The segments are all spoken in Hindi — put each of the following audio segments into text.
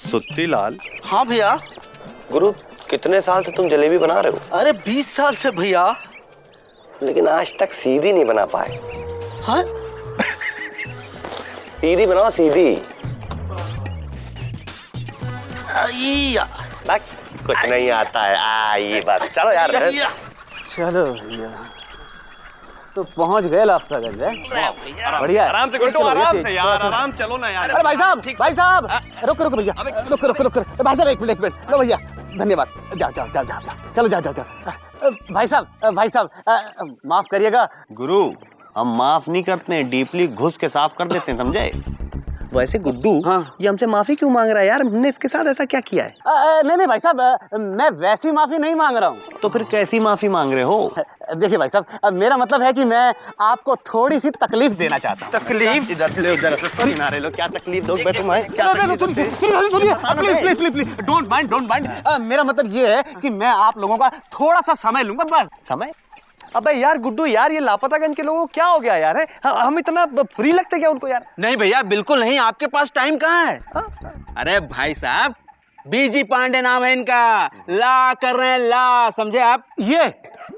सुत्ती लाल। हाँ भैया। गुरु, कितने साल से तुम जलेबी बना रहे हो? अरे 20 साल से भैया। लेकिन आज तक सीधी नहीं बना पाए। हाँ? सीधी बनाओ, सीधी। कुछ नहीं आता है। ये बात, चलो यार। चलो भैया, तो पहुंच गए लापतागंज है। बढ़िया, आराम से गुड्डू, आराम से यार, आराम चलो ना यार। अरे भाई साहब रुको रुको भैया, रुको भाई साहब, एक मिनट लो भैया, धन्यवाद। जाओ चलो जाओ। भाई साहब माफ करिएगा। गुरु, हम माफ नहीं करते हैं, डीपली घुस के साफ कर देते हैं, समझे? वैसे गुड्डू, हाँ। ये हमसे माफी क्यों मांग रहा है यार? हमने इसके साथ ऐसा क्या किया है? नहीं भाई साहब, मैं वैसी माफी नहीं मांग रहा हूँ। तो फिर कैसी माफी मांग रहे हो? देखिए भाई साहब, मेरा मतलब है कि मैं आपको थोड़ी सी तकलीफ देना चाहता हूँ। तकलीफ? इधर ले, उधर किनारे लो। क्या तकलीफ दोगे तुम्हें? क्या सुनिए, प्लीज डोंट माइंड। मेरा मतलब ये है कि मैं आप लोगों का थोड़ा सा समय लूंगा, बस। समय? अबे यार गुड्डू यार, ये लापतागंज के लोगों को क्या हो गया यार? है हम इतना फ्री लगते क्या उनको यार? नहीं भैया, बिल्कुल नहीं। आपके पास टाइम कहाँ है? अरे भाई साहब, बीजी पांडे नाम है इनका। ला कर रहे हैं, ला, समझे आप? ये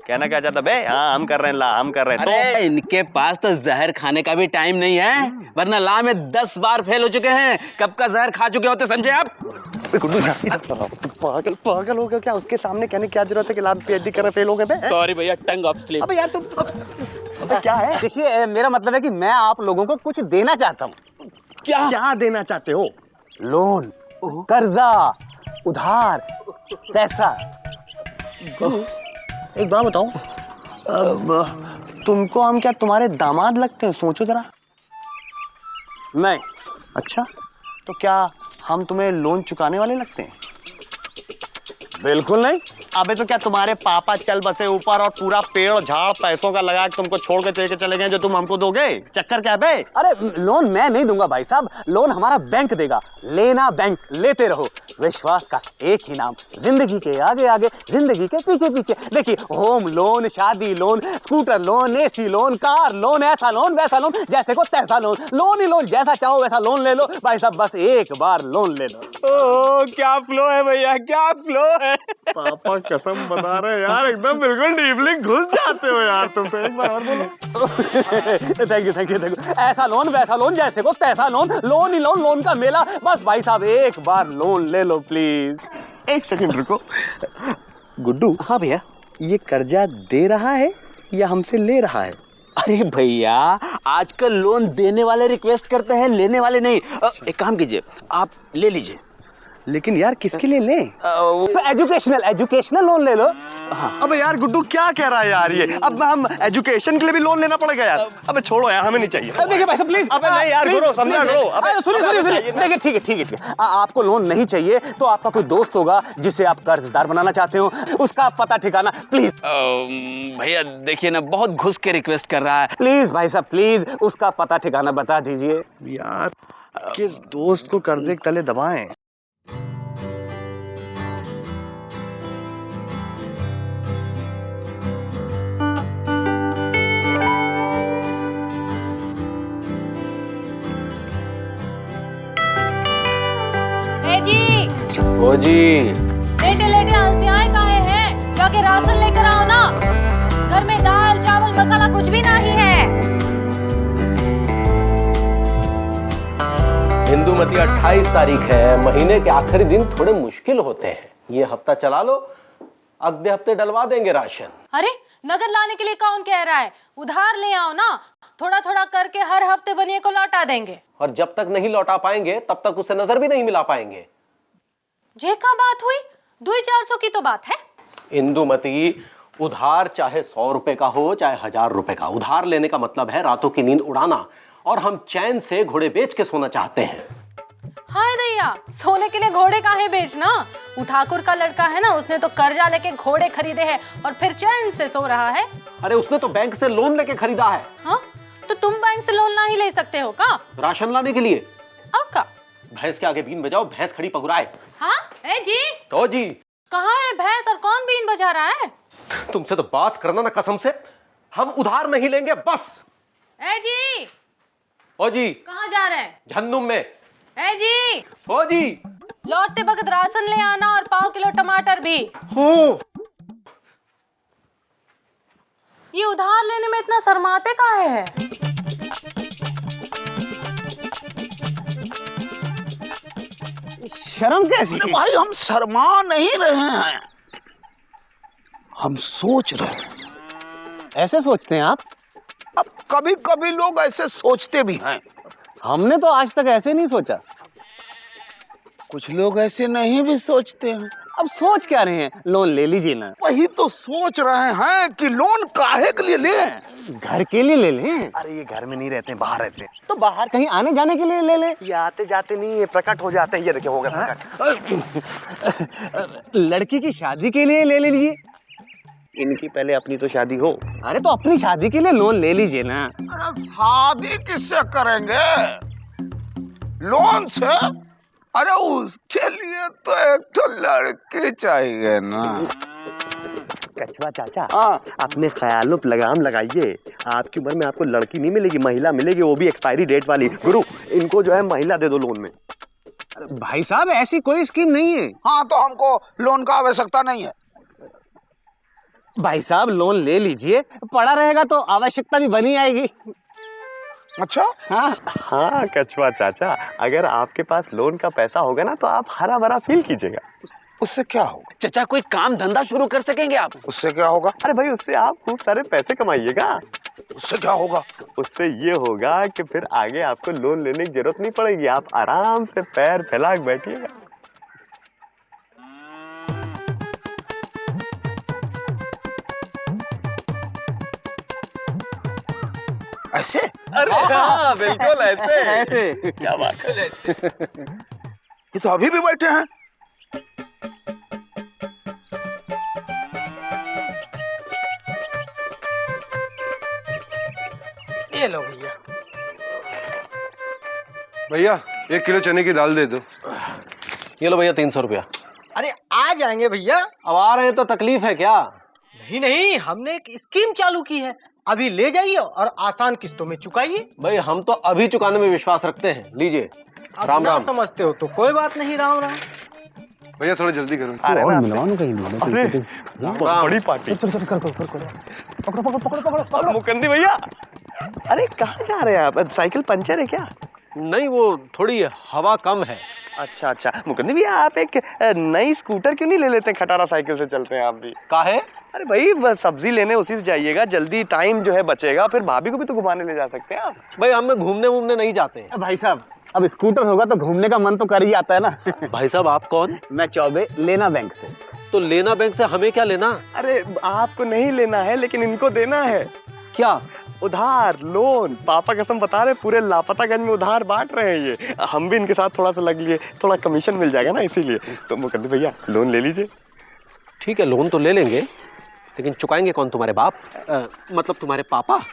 कहना क्या चाहता बे? हाँ, हम कर रहे हैं, ला हम कर रहे हैं। अरे इनके पास तो जहर खाने का भी टाइम नहीं है, वरना ला में 10 बार फेल हो चुके हैं। कब का जहर खा चुके होते, समझे आप? गुड्डू पागल हो गया क्या? उसके सामने कहने क्या जरूरत है कि लाभ पीएचडी कर रहे फेल हो गए? सॉरी भैया, टंग ऑफ स्लिप। अबे यार तुम, अबे क्या है? देखिए, मेरा मतलब है कि मैं आप लोगों को कुछ देना चाहता हूँ। क्या देना चाहते हो? लोन, कर्जा, उधार, पैसा। एक बात बताओ, अब तुमको हम क्या तुम्हारे दामाद लगते हैं? सोचो जरा। नहीं। अच्छा, तो क्या हम तुम्हें लोन चुकाने वाले लगते हैं? बिल्कुल नहीं। अबे तो क्या तुम्हारे पापा चल बसे ऊपर और पूरा पेड़ झाड़ पैसों का लगा के तुमको छोड़ के चले गए जो तुम हमको दोगे? चक्कर क्या है बे? अरे लोन मैं नहीं दूंगा भाई साहब, लोन हमारा बैंक देगा। लेना बैंक, लेते रहो। विश्वास का एक ही नाम, जिंदगी के आगे आगे, जिंदगी के पीछे पीछे। देखिए, होम लोन, शादी loan, scooter loan, AC loan, car loan, ऐसा लोन वैसा लोन, जैसे को तैसा लोन, लोन ही लोन, जैसा चाहो वैसा लोन ले लो भाई साहब, बस एक बार लोन ले लो। ओह, क्या फ्लो है भैया, क्या फ्लो है। पापा कसम बता रहे यार, एकदम बिल्कुल डीपली घुस जाते हो यार तुम तो। एक बार और बोलो। Thank you. ऐसा लोन वैसा लोन, जैसे को तैसा लोन, लोन ही लोन, लोन का मेला। बस भाई साहब, एक बार लोन ले लो प्लीज। एक सेकंड रुको। गुड्डू। हाँ भैया। ये कर्जा दे रहा है या हमसे ले रहा है? अरे भैया, आजकल लोन देने वाले रिक्वेस्ट करते हैं, लेने वाले नहीं। एक काम कीजिए, आप ले लीजिए। लेकिन यार किसके लिए लें? तो एजुकेशनल लोन ले लो। हाँ। अबे यार गुड्डू क्या कह रहा है यार ये? अब हम एजुकेशन के लिए भी लोन लेना पड़ेगा यार? अबे छोड़ो यार, हमें नहीं चाहिए। देखिए भाई साहब प्लीज। अबे नहीं यार गुरु, समझा करो। अबे सुनिए। देखिए ठीक है। आपको लोन नहीं चाहिए तो आपका कोई दोस्त होगा जिसे आप कर्जदार बनाना चाहते हो, उसका पता ठिकाना प्लीज। भैया देखिए ना, बहुत घुस के रिक्वेस्ट कर रहा है। प्लीज भाई साहब, प्लीज उसका पता ठिकाना बता दीजिए यार। किस दोस्त को कर्जे के तले दबाएं? ओ जी, लेटे अलसियाएं काहे हैं? जाके राशन लेकर आओ ना। घर में दाल चावल मसाला कुछ भी नहीं है। इंदुमती 28 तारीख है, महीने के आखिरी दिन थोड़े मुश्किल होते हैं। ये हफ्ता चला लो, अगले हफ्ते डलवा देंगे राशन। अरे नगद लाने के लिए कौन कह रहा है? उधार ले आओ ना, थोड़ा थोड़ा करके हर हफ्ते बनिए को लौटा देंगे। और जब तक नहीं लौटा पाएंगे तब तक उसे नजर भी नहीं मिला पाएंगे। जे का बात हुई, 200-400 की तो बात है। इंदुमती, उधार चाहे 100 रुपए का हो चाहे 1000 रुपए का, उधार लेने का मतलब है रातों की नींद उड़ाना, और हम चैन से घोड़े बेच के सोना चाहते हैं। हाय दैया, सोने के लिए घोड़े काहे बेचना? वो ठाकुर का लड़का है ना, उसने तो कर्जा लेके घोड़े खरीदे हैं और फिर चैन से सो रहा है। अरे उसने तो बैंक से लोन लेके खरीदा है। हाँ, तो तुम बैंक से लोन नहीं ले सकते हो का? राशन लाने के लिए। और का? भैंस के आगे बीन बजाओ, भैंस खड़ी पगुराए। हाँ? ए जी, तो जी, कहाँ है भैंस और कौन बीन बजा रहा है? तुमसे तो बात करना ना कसम से, हम उधार नहीं लेंगे बस। ए जी, ओ जी, कहाँ जा रहे हैं? झन्नुम में। ए जी, ओ जी, लौटते वक्त राशन ले आना और 1/2 किलो टमाटर भी। हो। ये उधार लेने में इतना शर्माते काहे है? शर्म कैसी? अरे भाई हम शर्मा नहीं रहे हैं, हम सोच रहे हैं। ऐसे सोचते हैं आप? अब कभी कभी लोग ऐसे सोचते भी हैं, हमने तो आज तक ऐसे नहीं सोचा। कुछ लोग ऐसे नहीं भी सोचते हैं। अब सोच क्या रहे हैं? लोन ले लीजिए ना। वही तो सोच रहे हैं कि लोन काहे के लिए लें। घर के लिए ले लें। अरे ये घर में नहीं रहते, बाहर रहते हैं। तो बाहर कहीं आने जाने के लिए ले लें। ये आते जाते नहीं, ये प्रकट हो जाते हैं। ये देखिए हो गया प्रकट। लड़की की शादी के लिए ले लीजिए। इनकी पहले अपनी तो शादी हो। अरे तो अपनी शादी के लिए लोन ले लीजिए ना। अरे शादी किससे करेंगे? लोन से? अरे उसके लिए तो एक तो लड़की चाहिए ना। कछुआ चाचा, हाँ। अपने ख्यालों पे लगाम लगाइए। आपकी उम्र में आपको लड़की नहीं मिलेगी, महिला मिलेगी, वो भी एक्सपायरी डेट वाली। गुरु, इनको जो है महिला दे दो लोन में। भाई साहब ऐसी कोई स्कीम नहीं है। हाँ तो हमको लोन का आवश्यकता नहीं है। भाई साहब लोन ले लीजिए, पड़ा रहेगा तो आवश्यकता भी बनी आएगी। अच्छा, हाँ कछुआ चाचा, अगर आपके पास लोन का पैसा होगा ना तो आप हरा भरा फील कीजिएगा। उससे क्या होगा? चचा कोई काम धंधा शुरू कर सकेंगे आप? उससे क्या होगा? अरे भाई उससे आप खूब सारे पैसे कमाइएगा। उससे क्या होगा? उससे ये होगा कि फिर आगे आपको लोन लेने की जरूरत नहीं पड़ेगी, आप आराम से पैर फैला के बैठिएगा। ऐसे? अरे हाँ, बिल्कुल ऐसे। ऐसे क्या बात है। ये तो अभी भी बैठे हैं। ये लो भैया। भैया 1 किलो चने की दाल दे दो। ये लो भैया 300 रुपया। अरे आ जाएंगे भैया। अब आ रहे हैं तो तकलीफ है क्या? नहीं नहीं, हमने एक स्कीम चालू की है, अभी ले जाइए और आसान किस्तों में चुकाइए। भाई हम तो अभी चुकाने में विश्वास रखते हैं, लीजिए। अब राम ना राम। समझते हो तो कोई बात नहीं। राम राम। भैया थोड़ा जल्दी करो। अरे और ना मिलवाऊं कहीं मिलो। अरे बहुत बड़ी पार्टी। चल चल कर पकड़ो। मुकंदी भैया, अरे कहाँ जा रहे हैं आप? साइकिल पंचर है क्या? नहीं, वो थोड़ी हवा कम है। अच्छा अच्छा, मुकंदी भैया आप एक नई स्कूटर क्यों नहीं ले लेते? खटारा साइकिल से चलते हैं आप भी। काहे? अरे भाई बस सब्जी लेने उसी से जाइएगा, जल्दी टाइम जो है बचेगा, फिर भाभी को भी तो घुमाने ले जा सकते हैं आप। भाई हम घूमने वूमने नहीं जाते हैं। भाई साहब अब स्कूटर होगा तो घूमने का मन तो कर ही आता है ना। भाई साहब आप कौन? मैं चौबे, लेना बैंक से। तो लेना बैंक से हमें क्या लेना? अरे आपको नहीं लेना है लेकिन इनको देना है। क्या? उधार, लोन। पापा कसम बता रहे पूरे लापतागंज में उधार बांट रहे हैं ये। हम भी इनके साथ थोड़ा सा लग लिए, थोड़ा कमीशन मिल जाएगा ना, इसीलिए। तो मुकंदी भैया लोन ले लीजिए। ठीक है, लोन तो ले लेंगे, लेकिन चुकाएंगे कौन? तुम्हारे बाप? मतलब तुम्हारे पापा?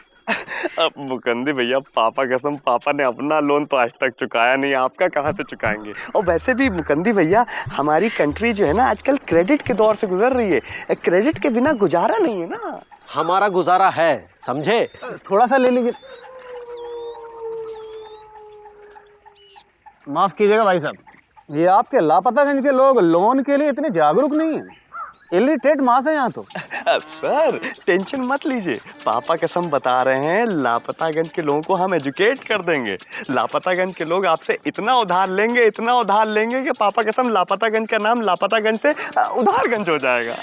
अब मुकंदी भैया पापा कसम, पापा ने अपना लोन तो आज तक चुकाया नहीं, आपका कहाँ से चुकाएंगे? और वैसे भी मुकंदी भैया हमारी कंट्री जो है ना आजकल क्रेडिट के दौर से गुजर रही है, क्रेडिट के बिना गुजारा नहीं है ना। हमारा गुजारा है, समझे? थोड़ा सा ले लीजिए। माफ कीजिएगा भाई साहब, ये आपके लापतागंज के लोग लोन के लिए इतने जागरूक नहीं हैं। इलिटरेट मास है यहाँ तो। सर टेंशन मत लीजिए, पापा कसम बता रहे हैं लापतागंज के लोगों को हम एजुकेट कर देंगे। लापतागंज के लोग आपसे इतना उधार लेंगे, इतना उधार लेंगे कि पापा कसम लापतागंज का नाम लापतागंज से उधारगंज हो जाएगा।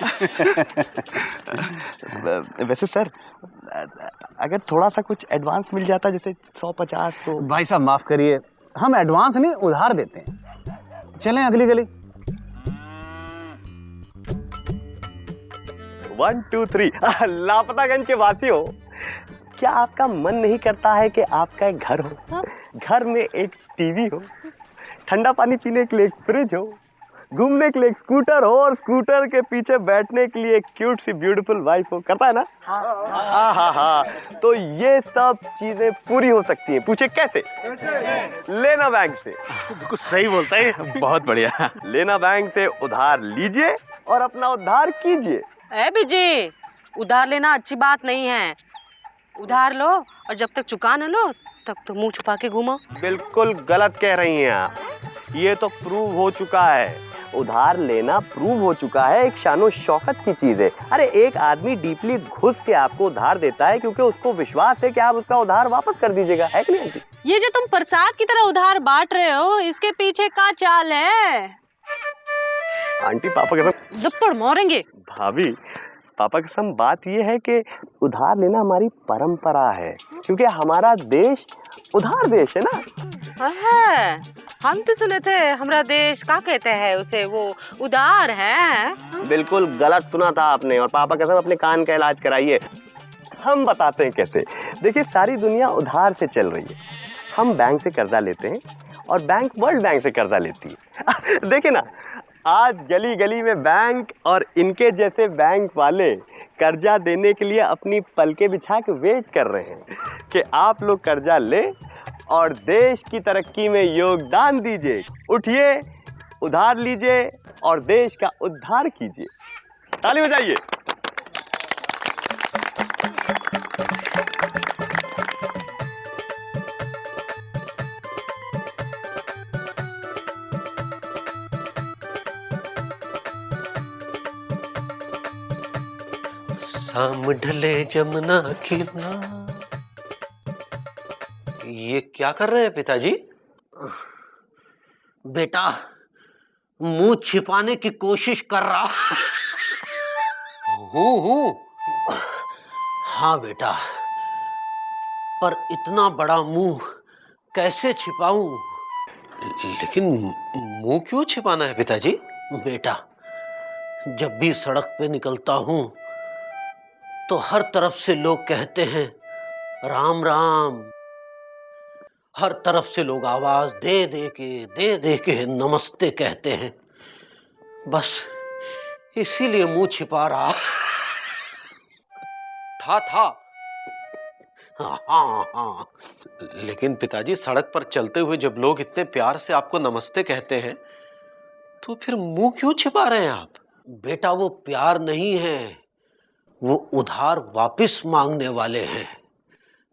वैसे सर अगर थोड़ा सा कुछ एडवांस मिल जाता, जैसे 100-50 तो। भाई साहब माफ करिए, हम एडवांस नहीं उधार देते हैं। चलें अगली गली। 1 2 3 लापतागंज के वासियों, क्या आपका मन नहीं करता है कि आपका एक घर हो, घर में एक टीवी हो, ठंडा पानी पीने के लिए एक फ्रिज हो, घूमने के लिए एक स्कूटर हो और स्कूटर के पीछे बैठने के लिए एक क्यूट सी ब्यूटीफुल वाइफ हो? करता है ना? हाँ। तो ये सब चीजें पूरी हो सकती हैं। पूछे कैसे? लेना बैंक से। बिल्कुल सही बोलता है। बहुत बढ़िया। लेना बैंक से उधार लीजिए और अपना उद्धार कीजिए। ए बिजी, उधार लेना अच्छी बात नहीं है। उधार लो और जब तक चुका न लो तब तो मुंह छुपा के घूमो। बिल्कुल गलत कह रही हैं आप। ये तो प्रूव हो चुका है, उधार लेना प्रूव हो चुका है, एक शानो शौकत की चीज है। अरे एक आदमी डीपली घुस के आपको उधार देता है क्योंकि उसको विश्वास है कि आप उसका उधार वापस कर दीजिएगा, है कि नहीं आंटी? ये जो तुम प्रसाद की तरह उधार बांट रहे हो, इसके पीछे का चाल है? आंटी पापा कसम जप्पड़ मारेंगे। भाभी पापा कसम बात ये है कि उधार लेना हमारी परंपरा है, क्योंकि हमारा देश उधार देश है ना। है, हम तो सुने थे हमारा देश क्या कहते हैं उसे, वो उदार है। बिल्कुल गलत सुना था आपने, और पापा कसम अपने कान का इलाज कराइए। हम बताते हैं कैसे। देखिए सारी दुनिया उधार से चल रही है। हम बैंक से कर्जा लेते हैं और बैंक वर्ल्ड बैंक से कर्जा लेती है। देखिए ना, आज गली गली में बैंक और इनके जैसे बैंक वाले कर्जा देने के लिए अपनी पलके बिछा के वेट कर रहे हैं कि आप लोग कर्जा ले और देश की तरक्की में योगदान दीजिए। उठिए, उधार लीजिए और देश का उद्धार कीजिए। ताली बजाइए। शाम ढले जमुना खिला। ये क्या कर रहे हैं पिताजी? बेटा मुंह छिपाने की कोशिश कर रहा हूँ। हाँ बेटा, पर इतना बड़ा मुंह कैसे छिपाऊं? लेकिन मुंह क्यों छिपाना है पिताजी? बेटा जब भी सड़क पे निकलता हूं तो हर तरफ से लोग कहते हैं राम राम। हर तरफ से लोग आवाज दे दे के नमस्ते कहते हैं। बस इसीलिए मुंह छिपा रहा था। हाँ। लेकिन पिताजी सड़क पर चलते हुए जब लोग इतने प्यार से आपको नमस्ते कहते हैं तो फिर मुंह क्यों छिपा रहे हैं आप? बेटा वो प्यार नहीं है, वो उधार वापस मांगने वाले हैं।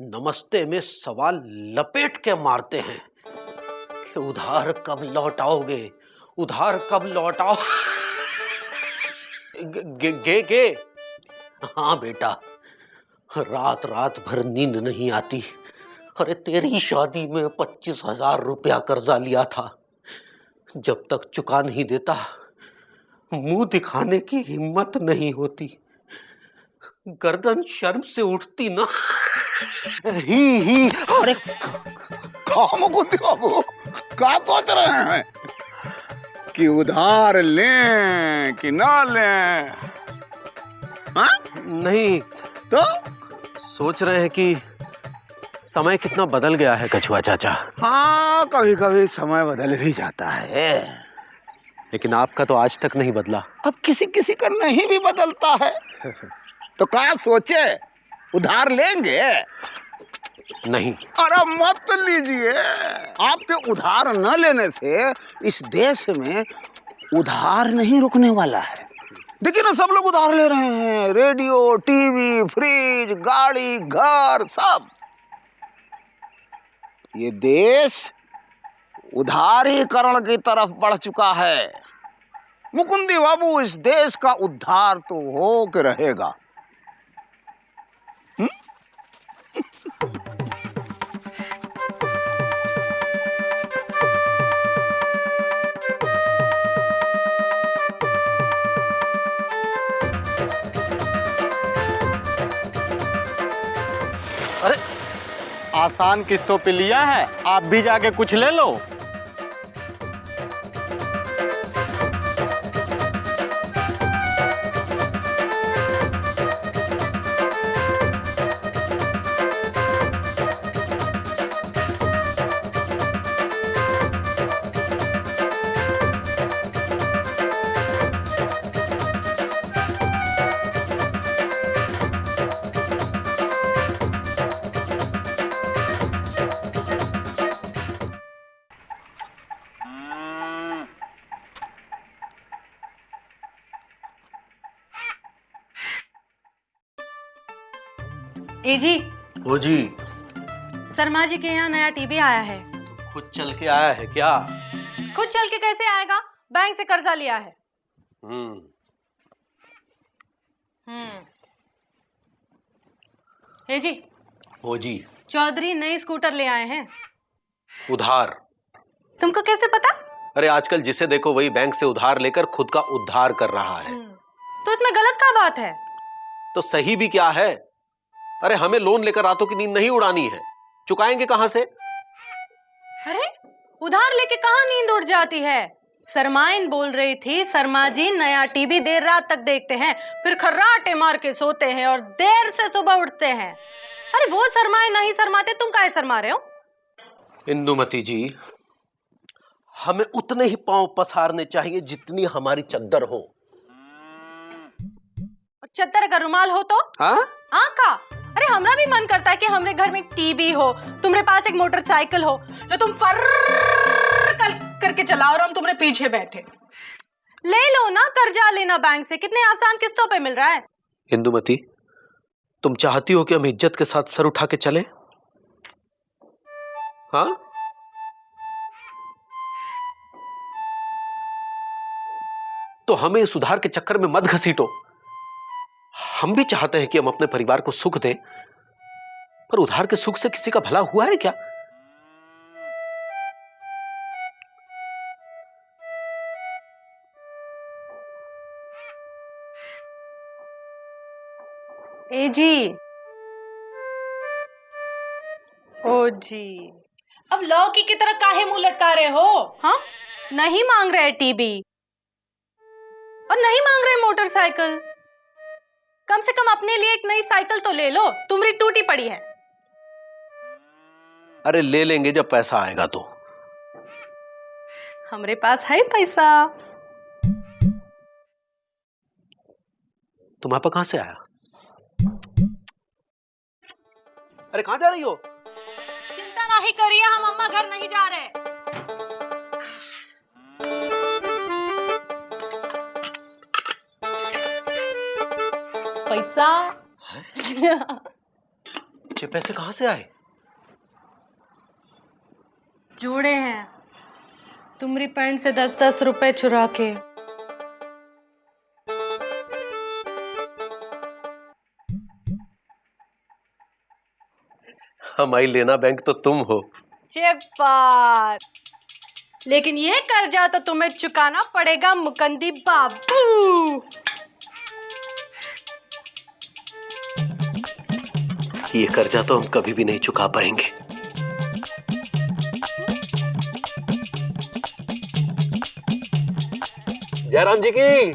नमस्ते में सवाल लपेट के मारते हैं कि उधार कब लौटाओगे, उधार कब लौटाओ। गे। हाँ बेटा, रात रात भर नींद नहीं आती। अरे तेरी शादी में 25,000 रुपया कर्जा लिया था, जब तक चुका नहीं देता मुंह दिखाने की हिम्मत नहीं होती। गर्दन शर्म से उठती ना। ही अरे मुकुंद बाबू क्या सोच रहे हैं कि उधार लें कि ना लें? हाँ? नहीं तो सोच रहे हैं कि समय कितना बदल गया है कछुआ चाचा। हाँ, कभी कभी समय बदल भी जाता है, लेकिन आपका तो आज तक नहीं बदला। अब किसी किसी का नहीं भी बदलता है। तो क्या सोचे, उधार लेंगे? नहीं। अरे मत लीजिए। आपके उधार न लेने से इस देश में उधार नहीं रुकने वाला है। देखिए ना, सब लोग उधार ले रहे हैं, रेडियो, टीवी, फ्रिज, गाड़ी, घर, सब। ये देश उधारीकरण की तरफ बढ़ चुका है। मुकुंदी बाबू, इस देश का उद्धार तो हो के रहेगा। अरे आसान किस्तों पे लिया है, आप भी जाके कुछ ले लो। ए जी, ओ जी, शर्मा जी के यहाँ नया टीवी आया है। खुद चल के आया है क्या? खुद चल के कैसे आएगा? बैंक से कर्जा लिया है। ए जी, ओ जी, चौधरी नई स्कूटर ले आए हैं। उधार। तुमको कैसे पता? अरे आजकल जिसे देखो वही बैंक से उधार लेकर खुद का उद्धार कर रहा है। तो इसमें गलत क्या बात है? तो सही भी क्या है? अरे हमें लोन लेकर रातों की नींद नहीं उड़ानी है, चुकाएंगे कहां से? अरे उधार लेके कहाँ नींद उड़ जाती है? शर्माइन बोल रही थी शर्मा जी नया टीवी देर रात तक देखते हैं, फिर खर्राटे मार के सोते हैं और देर से सुबह उठते हैं। अरे वो शर्माए नहीं शर्माते, तुम काहे शर्मा रहे हो? इंदुमती जी, हमें उतने ही पांव पसारने चाहिए जितनी हमारी चद्दर हो। चद्दर का रुमाल हो तो? हाँ? का? अरे हमरा भी मन करता है कि हमरे घर में टीवी हो, तुम्हारे पास एक मोटरसाइकिल हो जो तुम फर करके चलाओ और हम तुम्हारे पीछे बैठे। ले लो ना कर्जा लेना बैंक से, कितने आसान किस्तों पे मिल रहा है। इंदुमती, तुम चाहती हो कि हम इज्जत के साथ सर उठा के चले? हाँ? तो हमें इस उधार के चक्कर में मत घसीटो। हम भी चाहते हैं कि हम अपने परिवार को सुख दें, पर उधार के सुख से किसी का भला हुआ है क्या? ए जी, ओ जी, अब लौकी की तरह काहे मुंह लटका रहे हो? हाँ, नहीं मांग रहे टीवी और नहीं मांग रहे मोटरसाइकिल। कम से कम अपने लिए एक नई साइकिल तो ले लो, तुम्हारी टूटी पड़ी है। अरे ले लेंगे जब पैसा आएगा तो। हमरे पास है पैसा। तुम्हारे पास कहां से आया? अरे कहां जा रही हो? चिंता नहीं करिए, हम अम्मा घर नहीं जा रहे। पैसा ये पैसे कहां से आए? जोड़े हैं तुम्हारी पैंट से 10-10 रुपए चुरा के। हमारी लेना बैंक तो तुम हो। बात, लेकिन ये कर्जा तो तुम्हें चुकाना पड़ेगा मुकंदी बाबू। ये कर्जा तो हम कभी भी नहीं चुका पाएंगे। जयराम जी की।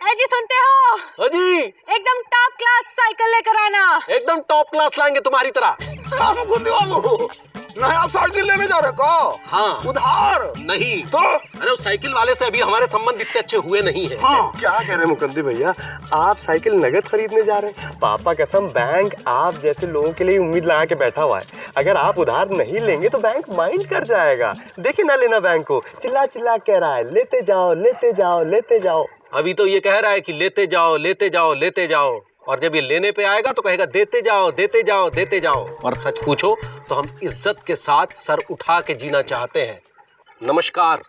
जी सुनते हो? हाँ जी। एकदम टॉप क्लास साइकिल लेकर आना। एकदम टॉप क्लास लाएंगे तुम्हारी तरह। नया साइकिल लेने जा रहे को? हाँ। उधार नहीं तो? अरे उस साइकिल वाले से अभी हमारे संबंध इतने अच्छे हुए नहीं हैं। हाँ। क्या कह रहे हैं मुकद्दी भैया, आप साइकिल नगद खरीदने जा रहे हैं? पापा कसम, बैंक आप जैसे लोगों के लिए उम्मीद लगा के बैठा हुआ है। अगर आप उधार नहीं लेंगे तो बैंक माइंड कर जाएगा। देखिए ना लेना बैंक को चिल्ला चिल्ला कह रहा है, लेते जाओ लेते जाओ लेते जाओ। अभी तो ये कह रहा है कि लेते जाओ लेते जाओ लेते जाओ, और जब ये लेने पे आएगा तो कहेगा देते जाओ देते जाओ देते जाओ। और सच पूछो तो हम इज्जत के साथ सर उठा के जीना चाहते हैं। नमस्कार।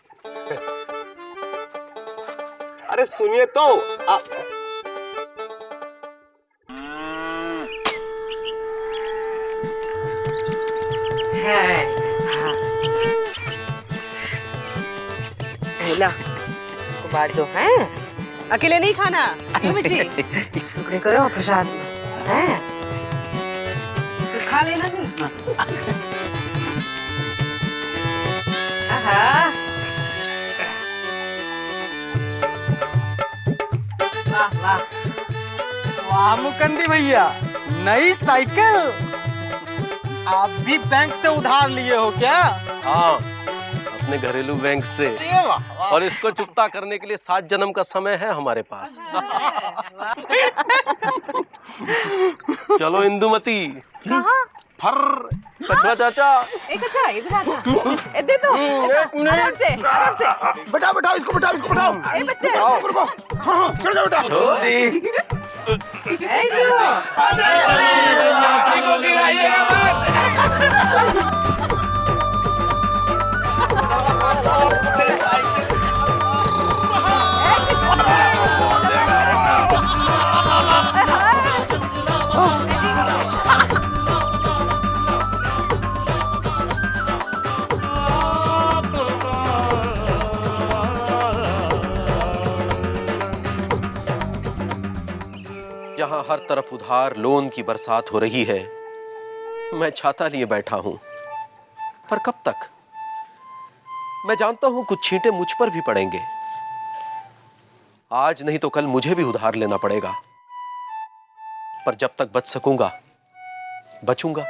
अरे सुनिए तो ला बांट दो हैं, अकेले नहीं खाना। क्यों बच्ची? टुकड़े करो प्रसाद हैं, खा लेना तुम। वाह वाह वाह मुकंदी भैया, नई साइकिल। आप भी बैंक से उधार लिए हो क्या? हाँ, अपने घरेलू बैंक से। और इसको चुकता करने के लिए 7 जन्म का समय है हमारे पास। चलो इंदुमती। फर कछुआ चाचा। एक अच्छा इधर आजा, दे दो आराम से आराम से। बेटा इसको बैठाओ। ए बच्चे हाँ, चलो जाओ बेटा। Thank you. जहां हर तरफ उधार लोन की बरसात हो रही है, मैं छाता लिए बैठा हूं, पर कब तक? मैं जानता हूं कुछ छींटे मुझ पर भी पड़ेंगे। आज नहीं तो कल मुझे भी उधार लेना पड़ेगा, पर जब तक बच सकूंगा बचूंगा।